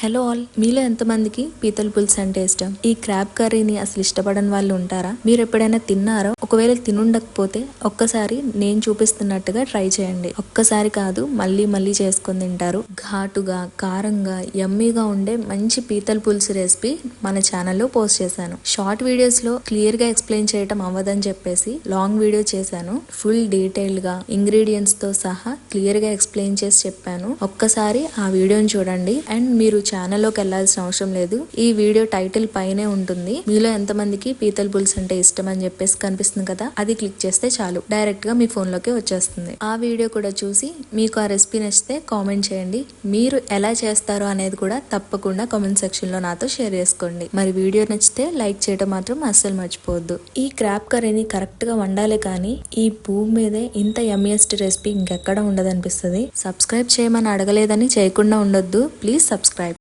Hello all, మీలో ఎంతమందికి పీతల పులుసు అంటే ఇష్టం? ఈ క్రాబ్ కర్రీని అసలు ఇష్టపడని వాళ్ళు ఉంటారా? మీరు ఎప్పుడైనా తిన్నారా? ఒకవేళ తినుండకపోతే ఒక్కసారి నేను చూపిస్తున్నట్టుగా ట్రై చేయండి. ఒక్కసారి కాదు, మళ్ళీ మళ్ళీ చేసుకొని తింటారు. ఘాటుగా, కారంగా, యమ్మీగా ఉండే మంచి పీతల పులుసు రెసిపీ మన ఛానల్లో పోస్ట్ చేశాను. షార్ట్ వీడియోస్ లో క్లియర్ గా ఎక్స్ప్లెయిన్ చేయటం అవ్వదని చెప్పేసి లాంగ్ వీడియో చేశాను. ఫుల్ డీటెయిల్డ్ గా ఇంగ్రీడియంట్స్ తో సహా క్లియర్ గా ఎక్స్ప్లెయిన్ చేసి చెప్పాను. ఒక్కసారి ఆ వీడియోని చూడండి. అండ్ మీరు ఛానల్లోకి వెళ్లాల్సిన అవసరం లేదు. ఈ వీడియో టైటిల్ పైనే ఉంటుంది. మీలో ఎంతమందికి పీతల పులుసు అంటే ఇష్టం అని చెప్పేసి కనిపిస్తుంది కదా, అది క్లిక్ చేస్తే చాలు, డైరెక్ట్ గా మీ ఫోన్ లోకి వచ్చేస్తుంది. ఆ వీడియో కూడా చూసి మీకు ఆ రెసిపీ నచ్చితే కామెంట్ చేయండి. మీరు ఎలా చేస్తారో అనేది కూడా తప్పకుండా కామెంట్ సెక్షన్ లో నాతో షేర్ చేసుకోండి. మరి వీడియో నచ్చితే లైక్ చేయడం మాత్రం అస్సలు మర్చిపోవద్దు. ఈ క్రాబ్ కర్రీని కరెక్ట్ గా వండాలి కానీ ఈ భూమి మీదే ఇంత యమ్మియెస్ట్ రెసిపీ ఇంకెక్కడ ఉండదనిపిస్తుంది. సబ్స్క్రైబ్ చేయమని అడగలేదని చేయకుండా ఉండొద్దు. Please subscribe.